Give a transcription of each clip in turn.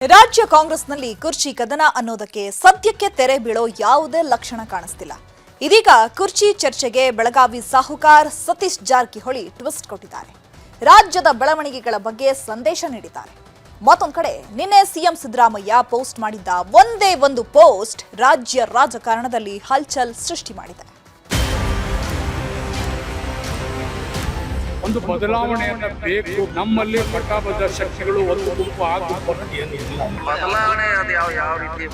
ರಾಜ್ಯ ಕಾಂಗ್ರೆಸ್ನಲ್ಲಿ ಕುರ್ಚಿ ಕದನ ಅನ್ನೋದಕ್ಕೆ ಸದ್ಯಕ್ಕೆ ತೆರೆ ಬೀಳೋ ಯಾವುದೇ ಲಕ್ಷಣ ಕಾಣಿಸ್ತಿಲ್ಲ. ಇದೀಗ ಕುರ್ಚಿ ಚರ್ಚೆಗೆ ಬೆಳಗಾವಿ ಸಾಹುಕಾರ್ ಸತೀಶ್ ಜಾರಕಿಹೊಳಿ ಟ್ವಿಸ್ಟ್ ಕೊಟ್ಟಿದ್ದಾರೆ. ರಾಜ್ಯದ ಬೆಳವಣಿಗೆಗಳ ಬಗ್ಗೆ ಸಂದೇಶ ನೀಡಿದ್ದಾರೆ. ಮತ್ತೊಂದು ಕಡೆ ನಿನ್ನೆ ಸಿಎಂ ಸಿದ್ದರಾಮಯ್ಯ ಪೋಸ್ಟ್ ಮಾಡಿದ್ದ ಒಂದೇ ಒಂದು ಪೋಸ್ಟ್ ರಾಜ್ಯ ರಾಜಕಾರಣದಲ್ಲಿ ಹಲ್ಚಲ್ ಸೃಷ್ಟಿ ಮಾಡಿದೆ. ಒಂದು ಬದಲಾವಣೆಯನ್ನ ಬೇಕು. ನಮ್ಮಲ್ಲಿ ಪಟ್ಟಾಬದ್ಧ ಶಕ್ತಿಗಳು ಒಂದು ಗುಂಪು ಆ ಗುಂಪನ್ನು ಬದಲಾವಣೆ ಅದು ಯಾವ ರೀತಿ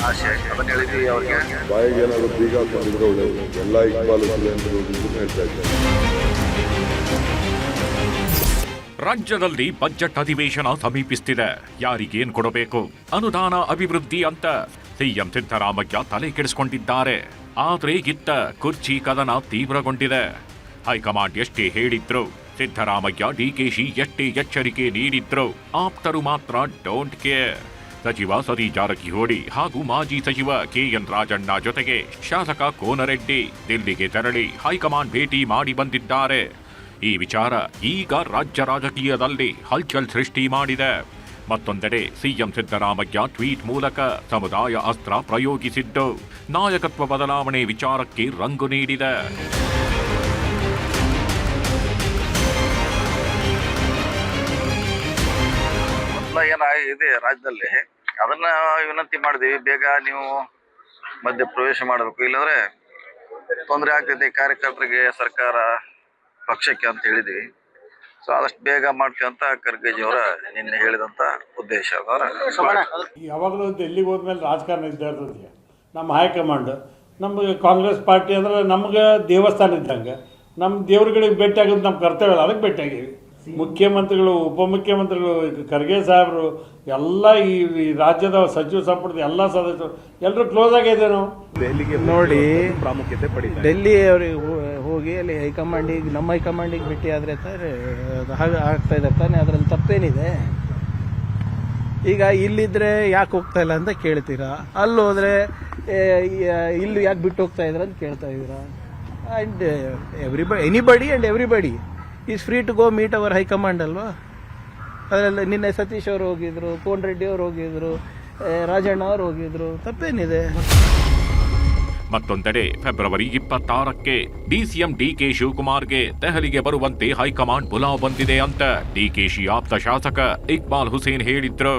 ಆಶೆ ಅದನ್ನ ಹೇಳಿದ್ವಿ. ಅವ್ರಿಗೆ ಬಾಯಿಗೆ ಏನಾದ್ರು ಬೀಗ ಹಾಕೊಂಡಿದ್ರೆ ಒಳ್ಳೆಯದು. ಎಲ್ಲ ಇಕ್ಬಾಲು ಹೇಳ್ತಾ ಇದ್ದಾರೆ. ರಾಜ್ಯದಲ್ಲಿ ಬಜೆಟ್ ಅಧಿವೇಶನ ಸಮೀಪಿಸುತ್ತಿದೆ. ಯಾರಿಗೇನ್ ಕೊಡಬೇಕು, ಅನುದಾನ, ಅಭಿವೃದ್ಧಿ ಅಂತ ಸಿಎಂ ಸಿದ್ದರಾಮಯ್ಯ ತಲೆ ಕೆಡಿಸಿಕೊಂಡಿದ್ದಾರೆ. ಆದ್ರೆ ಇತ್ತ ಕುರ್ಚಿ ಕದನ ತೀವ್ರಗೊಂಡಿದೆ. ಹೈಕಮಾಂಡ್ ಎಷ್ಟೇ ಹೇಳಿದ್ರು, ಸಿದ್ದರಾಮಯ್ಯ ಡಿಕೆಶಿ ಎಷ್ಟೇ ಎಚ್ಚರಿಕೆ ನೀಡಿದ್ರು, ಆಪ್ತರು ಮಾತ್ರ ಡೋಂಟ್ ಕೇರ್. ಸಚಿವ ಸತೀಶ್ ಜಾರಕಿಹೊಳಿ ಹಾಗೂ ಮಾಜಿ ಸಚಿವ ಕೆಎನ್ ರಾಜಣ್ಣ ಜೊತೆಗೆ ಶಾಸಕ ಕೋನರೆಡ್ಡಿ ದಿಲ್ಲಿಗೆ ತೆರಳಿ ಹೈಕಮಾಂಡ್ ಭೇಟಿ ಮಾಡಿ ಬಂದಿದ್ದಾರೆ. ಈ ವಿಚಾರ ಈಗ ರಾಜ್ಯ ರಾಜಕೀಯದಲ್ಲಿ ಹಲ್ಚಲ್ ಸೃಷ್ಟಿ ಮಾಡಿದೆ. ಮತ್ತೊಂದೆಡೆ ಸಿಎಂ ಸಿದ್ದರಾಮಯ್ಯ ಟ್ವೀಟ್ ಮೂಲಕ ಸಮುದಾಯ ಅಸ್ತ್ರ ಪ್ರಯೋಗಿಸಿದ್ದು ನಾಯಕತ್ವ ಬದಲಾವಣೆ ವಿಚಾರಕ್ಕೆ ರಂಗು ನೀಡಿದೆ. ಏನಾಗಿದೆ ರಾಜ್ಯದಲ್ಲಿ ಅದನ್ನ ವಿನಂತಿ ಮಾಡಿದೀವಿ. ಬೇಗ ನೀವು ಮಧ್ಯ ಪ್ರವೇಶ ಮಾಡಬೇಕು, ಇಲ್ಲಾಂದ್ರೆ ತೊಂದರೆ ಆಗ್ತೈತೆ ಕಾರ್ಯಕರ್ತರಿಗೆ, ಸರ್ಕಾರ, ಪಕ್ಷಕ್ಕೆ ಅಂತ ಹೇಳಿದೀವಿ. ಸೊ ಆದಷ್ಟು ಬೇಗ ಮಾಡ್ತೀವಿ ಅಂತ ಖರ್ಗೆಜಿ ಅವರ ನಿನ್ನೆ ಹೇಳಿದಂತ ಉದ್ದೇಶ. ಯಾವಾಗಲೂ ಡೆಲ್ಲಿಗೆ ಹೋದ್ಮೇಲೆ ರಾಜಕಾರಣ ಇದ್ದೇ ಇರ್ತದೆ. ನಮ್ಮ ಹೈಕಮಾಂಡ್, ನಮಗೆ ಕಾಂಗ್ರೆಸ್ ಪಾರ್ಟಿ ಅಂದ್ರೆ ನಮ್ಗೆ ದೇವಸ್ಥಾನ ಇದ್ದಂಗೆ. ನಮ್ಮ ದೇವ್ರುಗಳಿಗೆ ಭೇಟಿ ಆಗೋದು ನಮ್ಮ ಕರ್ತವ್ಯ, ಅದಕ್ಕೆ ಭೇಟಿ ಆಗೀವಿ. ಮುಖ್ಯಮಂತ್ರಿಗಳು, ಉಪಮುಖ್ಯಮಂತ್ರಿಗಳು, ಖರ್ಗೆ ಸಾಹೇಬರು ಎಲ್ಲ ಈ ರಾಜ್ಯದ ಸಚಿವ ಸಂಪುಟದ ಎಲ್ಲ ಸದಸ್ಯರು ಎಲ್ಲರೂ ಕ್ಲೋಸ್ ಆಗಿದೆ. ನಾವು ಡೆಲ್ಲಿಗೆ ನೋಡಿ ಪ್ರಾಮುಖ್ಯತೆ ಪಡೀತಾರೆ. ಡೆಲ್ಲಿ ಅವ್ರಿಗೆ ಹೋಗಿ ಅಲ್ಲಿ ಹೈಕಮಾಂಡಿಗೆ, ನಮ್ಮ ಹೈಕಮಾಂಡಿಗೆ ಭೇಟಿ ಆದರೆ ಹಾಗೆ ಆಗ್ತಾ ಇದ್ದಾರೆ ತಾನೆ, ಅದರಲ್ಲಿ ತಪ್ಪೇನಿದೆ? ಈಗ ಇಲ್ಲಿದ್ರೆ ಯಾಕೆ ಹೋಗ್ತಾ ಇಲ್ಲ ಅಂತ ಕೇಳ್ತೀರಾ, ಅಲ್ಲಿ ಹೋದ್ರೆ ಇಲ್ಲಿ ಯಾಕೆ ಬಿಟ್ಟು ಹೋಗ್ತಾ ಇದ್ರ ಅಂತ ಕೇಳ್ತಾ ಇದ್ದೀರಾ. And anybody and everybody is free to go meet our high command ಅಲ್ವಾ? ಅದರಲ್ಲಿ ನಿನ್ನೆ ಸತೀಶ್ ಅವರು ಹೋಗಿದ್ರು, ಕೋನ್ ರೆಡ್ಡಿ ಅವರು ಹೋಗಿದ್ರು, ರಾಜಣ್ಣ ಅವರು ಹೋಗಿದ್ರು, ತಪ್ಪೇನಿದೆ? ಮತ್ತೊಂದೆಡೆ ಫೆಬ್ರವರಿ 26ಕ್ಕೆ ಡಿಸಿಎಂ ಡಿಕೆ ಶಿವಕುಮಾರ್ಗೆ ದೆಹಲಿಗೆ ಬರುವಂತೆ ಹೈಕಮಾಂಡ್ ಬುಲಾವ್ ಬಂದಿದೆ ಅಂತ ಡಿಕೆಶಿ ಆಪ್ತ ಶಾಸಕ ಇಕ್ಬಾಲ್ ಹುಸೇನ್ ಹೇಳಿದ್ರು.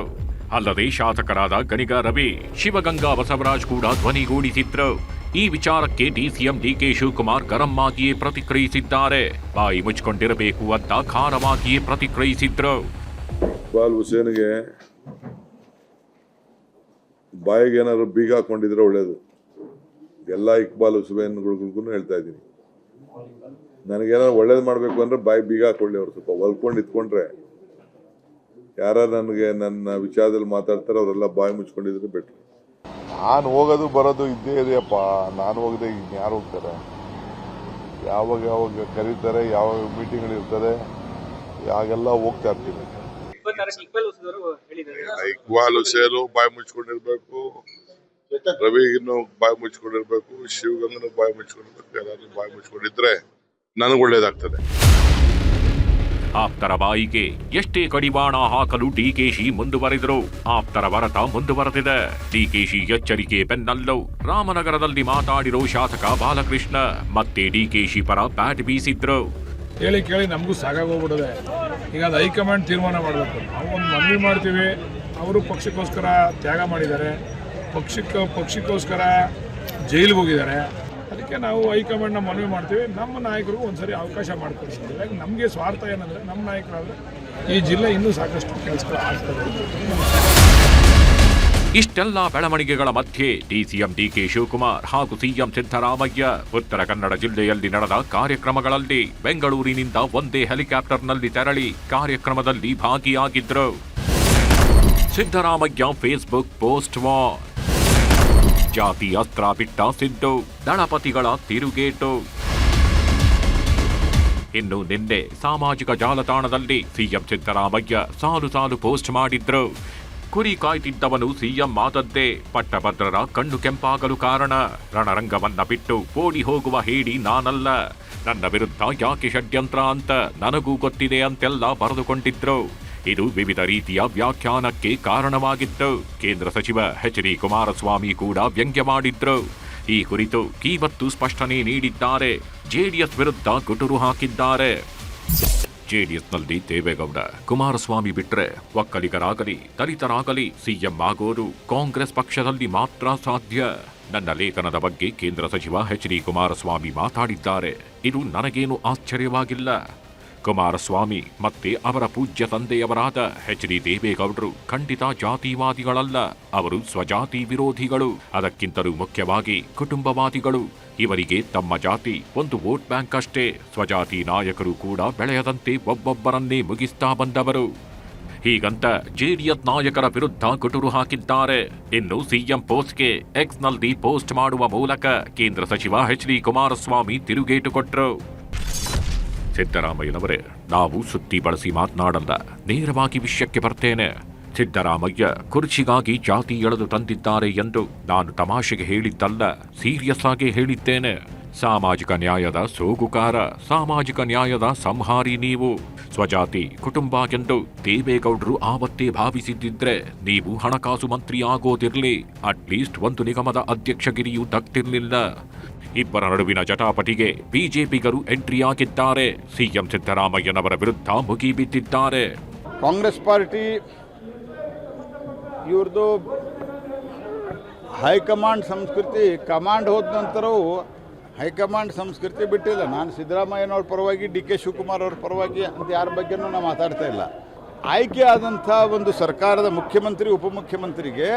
ಅಲ್ಲದೆ ಶಾಸಕರಾದ ಗಣಿಗ ರವಿ, ಶಿವಗಂಗಾ ಬಸವರಾಜ್ ಕೂಡ ಧ್ವನಿಗೂಡಿಸಿದ್ರು. ಈ ವಿಚಾರಕ್ಕೆ ಡಿಸಿಎಂ ಡಿಕೆ ಶಿವಕುಮಾರ್ ಗರಂ ಆಗಿಯೇ ಪ್ರತಿಕ್ರಿಯಿಸಿದ್ದಾರೆ. ಬಾಯಿ ಮುಚ್ಕೊಂಡಿರಬೇಕು ಅಂತ ಖಾರವಾಗಿಯೇ ಪ್ರತಿಕ್ರಿಯಿಸಿದ್ರು. ಇಕ್ಬಾಲ್ ಹುಸೇನ್ಗೆ ಬಾಯಿಗೆ ಏನಾದ್ರು ಬೀಗ ಹಾಕೊಂಡಿದ್ರೆ ಒಳ್ಳೇದು. ಎಲ್ಲ ಇಕ್ಬಾಲ್ ಹುಸೇನ್ಗಳಿಗೂ ಹೇಳ್ತಾ ಇದ್ದೀನಿ, ನನಗೇನಾದ್ರು ಒಳ್ಳೇದು ಮಾಡಬೇಕು ಅಂದ್ರೆ ಬಾಯಿ ಬೀಗ ಹಾಕೊಳ್ಳಿ. ಅವ್ರು ಸ್ವಲ್ಪ ಹೊಲ್ಕೊಂಡು ಇತ್ಕೊಂಡ್ರೆ, ಯಾರ ನನಗೆ ನನ್ನ ವಿಚಾರದಲ್ಲಿ ಮಾತಾಡ್ತಾರೆ ಅವರೆಲ್ಲ ಬಾಯಿ ಮುಚ್ಕೊಂಡಿದ್ರೆ ಬೆಟ್ರು. ನಾನು ಹೋಗೋದು ಬರೋದು ಇದ್ದೇ ಇದೆಯಪ್ಪ. ನಾನು ಹೋಗದೆ ಯಾರು ಹೋಗ್ತಾರೆ? ಯಾವಾಗ ಯಾವಾಗ ಕರೀತಾರೆ, ಯಾವಾಗ ಮೀಟಿಂಗ್ಗಳಿರ್ತದೆ, ಯಾಗೆಲ್ಲ ಹೋಗ್ತಾ ಇರ್ತೀನಿ. ಇಕ್ಬಾಲ್ ಹುಸೇನು ಬಾಯಿ ಮುಚ್ಕೊಂಡಿರ್ಬೇಕು, ರವಿಗಿನ್ನು ಬಾಯಿ ಮುಚ್ಕೊಂಡಿರ್ಬೇಕು, ಶಿವಗಂಗನು ಬಾಯಿ ಮುಚ್ಕೊಂಡಿರ್ಬೇಕು. ಎಲ್ಲರೂ ಬಾಯಿ ಮುಚ್ಕೊಂಡಿದ್ರೆ ನನಗೆ ಒಳ್ಳೇದಾಗ್ತದೆ. ಆಪ್ತರ ಬಾಯಿಗೆ ಎಷ್ಟೇ ಕಡಿವಾಣ ಹಾಕಲು ಡಿಕೆಶಿ ಮುಂದುವರೆದರು. ಆಪ್ತರ ವರತ ಮುಂದುವರೆದಿದೆ. ಡಿಕೆಶಿ ಎಚ್ಚರಿಕೆ ಬೆನ್ನಲ್ಲೋ ರಾಮನಗರದಲ್ಲಿ ಮಾತಾಡಿರೋ ಶಾಸಕ ಬಾಲಕೃಷ್ಣ ಮತ್ತೆ ಡಿಕೆಶಿ ಪರ ಬ್ಯಾಟ್ ಬೀಸಿದ್ರು. ಹೇಳಿ ಕೇಳಿ ನಮಗೂ ಸಾಕಾಗೋಗ್ಬಿಡದೆ. ಈಗ ಅದು ಹೈಕಮಾಂಡ್ ತೀರ್ಮಾನ ಮಾಡಬೇಕು. ನಾವು ಒಂದು ಮನವಿ ಮಾಡ್ತೀವಿ. ಅವರು ಪಕ್ಷಕ್ಕೋಸ್ಕರ ತ್ಯಾಗ ಮಾಡಿದ್ದಾರೆ, ಪಕ್ಷಕ್ಕೋಸ್ಕರ ಜೈಲಿಗೆ ಹೋಗಿದ್ದಾರೆ. ಅದಕ್ಕೆ ನಾವು ಹೈಕಮಾಂಡ್ನ ಮನವಿ ಮಾಡ್ತೀವಿ. ನಮ್ಮ ನಾಯಕರಿಗೂ ಒಂದ್ಸರಿ ಅವಕಾಶ ಮಾಡಿಕೊಡ್ಸಿದ್ರೆ, ನಮಗೆ ಸ್ವಾರ್ಥ ಏನಂದರೆ ನಮ್ಮ ನಾಯಕರಾದರೆ ಈ ಜಿಲ್ಲೆ ಇನ್ನೂ ಸಾಕಷ್ಟು ಕೆಲಸಗಳು ಆಗ್ತದೆ. ಇಷ್ಟೆಲ್ಲ ಬೆಳವಣಿಗೆಗಳ ಮಧ್ಯೆ ಡಿಸಿಎಂ ಡಿಕೆ ಶಿವಕುಮಾರ್ ಹಾಗೂ ಸಿಎಂ ಸಿದ್ದರಾಮಯ್ಯ ಉತ್ತರ ಕನ್ನಡ ಜಿಲ್ಲೆಯಲ್ಲಿ ನಡೆದ ಕಾರ್ಯಕ್ರಮಗಳಲ್ಲಿ ಬೆಂಗಳೂರಿನಿಂದ ಒಂದೇ ಹೆಲಿಕಾಪ್ಟರ್ನಲ್ಲಿ ತೆರಳಿ ಕಾರ್ಯಕ್ರಮದಲ್ಲಿ ಭಾಗಿಯಾಗಿದ್ರು. ಸಿದ್ದರಾಮಯ್ಯ ಫೇಸ್ಬುಕ್ ಪೋಸ್ಟ್ ವಾರ್, ಜಾತಿ ಅಸ್ತ್ರ ಬಿಟ್ಟ ಸಿದ್ದು, ದಳಪತಿಗಳ ತಿರುಗೇಟು. ಇನ್ನು ನಿನ್ನೆ ಸಾಮಾಜಿಕ ಜಾಲತಾಣದಲ್ಲಿ ಸಿಎಂ ಸಿದ್ದರಾಮಯ್ಯ ಸಾಲು ಪೋಸ್ಟ್ ಮಾಡಿದ್ರು. ಕುರಿ ಕಾಯ್ತಿದ್ದವನು ಸಿಎಂ ಆದದ್ದೇ ಪಟ್ಟಭದ್ರರ ಕಣ್ಣು ಕೆಂಪಾಗಲು ಕಾರಣ. ರಣರಂಗವನ್ನ ಬಿಟ್ಟು ಓಡಿ ಹೋಗುವ ಹೇಡಿ ನಾನಲ್ಲ, ನನ್ನ ವಿರುದ್ಧ ಯಾಕೆ ಷಡ್ಯಂತ್ರ ಅಂತ ನನಗೂ ಗೊತ್ತಿದೆ ಅಂತೆಲ್ಲ ಬರೆದುಕೊಂಡಿದ್ರು. ಇದು ವಿವಿಧ ರೀತಿಯ ವ್ಯಾಖ್ಯಾನಕ್ಕೆ ಕಾರಣವಾಗಿತ್ತು. ಕೇಂದ್ರ ಸಚಿವ ಎಚ್.ಡಿ. ಕುಮಾರಸ್ವಾಮಿ ಕೂಡ ವ್ಯಂಗ್ಯ ಮಾಡಿದ್ರು. ಈ ಕುರಿತು ಇವತ್ತು ಸ್ಪಷ್ಟನೆ ನೀಡಿದ್ದಾರೆ. ಜೆಡಿಎಸ್ ವಿರುದ್ಧ ಗುಟುರು ಹಾಕಿದ್ದಾರೆ. ಜೆಡಿಎಸ್ನಲ್ಲಿ ದೇವೇಗೌಡ, ಕುಮಾರಸ್ವಾಮಿ ಬಿಟ್ರೆ ಒಕ್ಕಲಿಗರಾಗಲಿ ದಲಿತರಾಗಲಿ ಸಿಎಂ ಆಗೋದು ಕಾಂಗ್ರೆಸ್ ಪಕ್ಷದಲ್ಲಿ ಮಾತ್ರ ಸಾಧ್ಯ. ನನ್ನ ಲೇಖನದ ಬಗ್ಗೆ ಕೇಂದ್ರ ಸಚಿವ ಎಚ್.ಡಿ. ಕುಮಾರಸ್ವಾಮಿ ಮಾತಾಡಿದ್ದಾರೆ. ಇದು ನನಗೇನು ಆಶ್ಚರ್ಯವಾಗಿಲ್ಲ. ಕುಮಾರಸ್ವಾಮಿ ಮತ್ತೆ ಅವರ ಪೂಜ್ಯ ತಂದೆಯವರಾದ ಎಚ್.ಡಿ. ದೇವೇಗೌಡರು ಖಂಡಿತ ಜಾತಿವಾದಿಗಳಲ್ಲ. ಅವರು ಸ್ವಜಾತಿ ವಿರೋಧಿಗಳು. ಅದಕ್ಕಿಂತಲೂ ಮುಖ್ಯವಾಗಿ ಕುಟುಂಬವಾದಿಗಳು. ಇವರಿಗೆ ತಮ್ಮ ಜಾತಿ ಒಂದು ವೋಟ್ ಬ್ಯಾಂಕ್ ಅಷ್ಟೇ. ಸ್ವಜಾತಿ ನಾಯಕರು ಕೂಡ ಬೆಳೆಯದಂತೆ ಒಬ್ಬೊಬ್ಬರನ್ನೇ ಮುಗಿಸ್ತಾ ಬಂದವರು. ಹೀಗಂತ ಜೆಡಿಎಸ್ ನಾಯಕರ ವಿರುದ್ಧ ಗುಟುರು ಹಾಕಿದ್ದಾರೆ. ಇನ್ನು ಸಿಎಂ ಪೋಸ್ಟ್ಗೆ ಎಕ್ಸ್ನಲ್ಲಿ ಪೋಸ್ಟ್ ಮಾಡುವ ಮೂಲಕ ಕೇಂದ್ರ ಸಚಿವ ಎಚ್.ಡಿ. ಕುಮಾರಸ್ವಾಮಿ ತಿರುಗೇಟು ಕೊಟ್ಟರು. ಸಿದ್ದರಾಮಯ್ಯನವರೇ, ನಾವು ಸುದ್ದಿ ಬಳಸಿ ಮಾತನಾಡಲ್ಲ, ನೇರವಾಗಿ ವಿಷಯಕ್ಕೆ ಬರ್ತೇನೆ. ಸಿದ್ದರಾಮಯ್ಯ ಕುರ್ಚಿಗಾಗಿ ಜಾತಿ ಎಳೆದು ತಂದಿದ್ದಾರೆ ಎಂದು ನಾನು ತಮಾಷೆಗೆ ಹೇಳಿದ್ದಲ್ಲ, ಸೀರಿಯಸ್ ಆಗಿ ಹೇಳಿದ್ದೇನೆ. ಸಾಮಾಜಿಕ ನ್ಯಾಯದ ಸೋಗುಕಾರ, ಸಾಮಾಜಿಕ ನ್ಯಾಯದ ಸಂಹಾರಿ ನೀವು. ಸ್ವಜಾತಿ ಕುಟುಂಬ ಎಂದು ದೇವೇಗೌಡರು ಆವತ್ತೇ ಭಾವಿಸಿದ್ದಿದ್ರೆ ನೀವು ಹಣಕಾಸು ಮಂತ್ರಿ ಆಗೋದಿರ್ಲಿ, ಅಟ್ಲೀಸ್ಟ್ ಒಂದು ನಿಗಮದ ಅಧ್ಯಕ್ಷಗಿರಿಯೂ ದಕ್ತಿರ್ಲಿಲ್ಲ. ಇಬ್ಬರ ನಡುವಿನ ಜಟಾಪಟಿಗೆ ಬಿಜೆಪಿಗರು ಎಂಟ್ರಿ ಆಗಿದ್ದಾರೆ. ಸಿಎಂ ಸಿದ್ದರಾಮಯ್ಯನವರ ವಿರುದ್ಧ ಮುಗಿಬಿದ್ದಿದ್ದಾರೆ. ಕಾಂಗ್ರೆಸ್ ಪಾರ್ಟಿ ಇವ್ರದ್ದು ಹೈಕಮಾಂಡ್ ಸಂಸ್ಕೃತಿ, ಕಮಾಂಡ್ ಹೋದ ನಂತರವೂ ಹೈಕಮಾಂಡ್ ಸಂಸ್ಕೃತಿ ಬಿಟ್ಟಿಲ್ಲ. ನಾನು ಸಿದ್ದರಾಮಯ್ಯನವ್ರ ಪರವಾಗಿ, ಡಿ ಕೆ ಶಿವಕುಮಾರ್ ಅವ್ರ ಪರವಾಗಿ ಅಂತ ಯಾರ ಬಗ್ಗೆನೂ ನಾನು ಮಾತಾಡ್ತಾ ಇಲ್ಲ. ಆಯ್ಕೆ ಆದಂಥ ಒಂದು ಸರ್ಕಾರದ ಮುಖ್ಯಮಂತ್ರಿ, ಉಪಮುಖ್ಯಮಂತ್ರಿಗೆ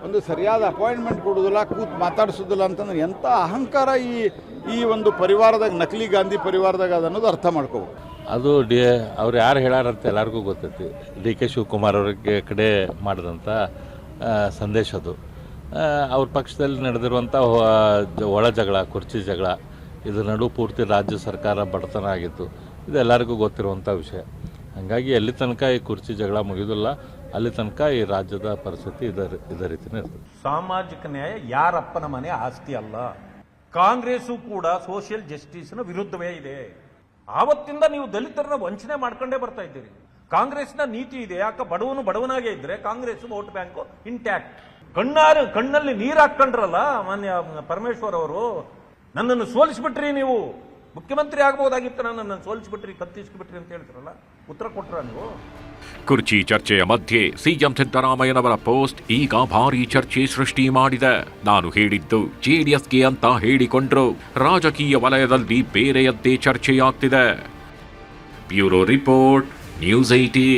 ಒಂದು ಸರಿಯಾದ ಅಪಾಯಿಂಟ್ಮೆಂಟ್ ಕೊಡೋದಿಲ್ಲ, ಕೂತು ಮಾತಾಡಿಸೋದಿಲ್ಲ ಅಂತಂದ್ರೆ ಎಂಥ ಅಹಂಕಾರ ಈ ಒಂದು ಪರಿವಾರದಾಗ, ನಕಲಿ ಗಾಂಧಿ ಪರಿವಾರದಾಗ ಅದನ್ನೋದು ಅರ್ಥ ಮಾಡ್ಕೋಬೇಕು. ಅದು ಅವ್ರು ಯಾರು ಹೇಳಾರಂತ ಎಲ್ಲರಿಗೂ ಗೊತ್ತೈತಿ. ಡಿ ಕೆ ಶಿವಕುಮಾರ್ ಅವ್ರಿಗೆ ಕಡೆ ಮಾಡಿದಂಥ ಸಂದೇಶ ಅದು. ಅವ್ರ ಪಕ್ಷದಲ್ಲಿ ನಡೆದಿರುವಂಥ ಒಳ ಜಗಳ, ಕುರ್ಚಿ ಜಗಳ, ಇದ್ರ ನಡು ಪೂರ್ತಿ ರಾಜ್ಯ ಸರ್ಕಾರ ಬಡತನ ಆಗಿತ್ತು. ಇದು ಎಲ್ಲರಿಗೂ ಗೊತ್ತಿರುವಂಥ ವಿಷಯ. ಹಾಗಾಗಿ ಎಲ್ಲಿ ತನಕ ಈ ಕುರ್ಚಿ ಜಗಳ ಮುಗಿದಿಲ್ಲ, ಅಲ್ಲಿ ತನಕ ಈ ರಾಜ್ಯದ ಪರಿಸ್ಥಿತಿ ಇದೇ ರೀತಿನೇ ಇರ್ತದೆ. ಸಾಮಾಜಿಕ ನ್ಯಾಯ ಯಾರಪ್ಪನ ಮನೆ ಆಸ್ತಿ ಅಲ್ಲ. ಕಾಂಗ್ರೆಸ್ಸು ಕೂಡ ಸೋಷಿಯಲ್ ಜಸ್ಟಿಸ್ನ ವಿರುದ್ಧವೇ ಇದೆ. ಆವತ್ತಿಂದ ನೀವು ದಲಿತರನ್ನ ವಂಚನೆ ಮಾಡ್ಕೊಂಡೇ ಬರ್ತಾ ಇದ್ದೀರಿ. ಕಾಂಗ್ರೆಸ್ನ ನೀತಿ ಇದೆ, ಯಾಕೆ ಬಡವನು ಬಡವನಾಗೇ ಇದ್ರೆ ಕಾಂಗ್ರೆಸ್ ವೋಟ್ ಬ್ಯಾಂಕು ಇಂಟ್ಯಾಕ್ಟ್. ಕಣ್ಣಲ್ಲಿ ನೀರು ಹಾಕೊಂಡ್ರಲ್ಲ ಮಾನ್ಯ ಪರಮೇಶ್ವರ್ ಅವರು, ನನ್ನನ್ನು ಸೋಲಿಸ್ಬಿಟ್ರಿ, ನೀವು ಮುಖ್ಯಮಂತ್ರಿ ಆಗಬಹುದಾಗಿತ್ತು, ನನ್ನನ್ನು ಸೋಲಿಸ್ಬಿಟ್ರಿ, ಕತ್ತಿಸ್ಬಿಟ್ರಿ ಅಂತ ಹೇಳ್ತಾರಲ್ಲ, ಉತ್ತರ ಕೊಟ್ರ ನೀವು? ಕುರ್ಚಿ ಚರ್ಚೆಯ ಮಧ್ಯೆ ಸಿಎಂ ಸಿದ್ದರಾಮಯ್ಯನವರ ಪೋಸ್ಟ್ ಈಗ ಭಾರೀ ಚರ್ಚೆ ಸೃಷ್ಟಿ ಮಾಡಿದೆ. ನಾನು ಹೇಳಿದ್ದು ಜೆಡಿಎಸ್ಗೆ ಅಂತ ಹೇಳಿಕೊಂಡ್ರು. ರಾಜಕೀಯ ವಲಯದಲ್ಲಿ ಬೇರೆಯದ್ದೇ ಚರ್ಚೆಯಾಗ್ತಿದೆ. Bureau report, news 18.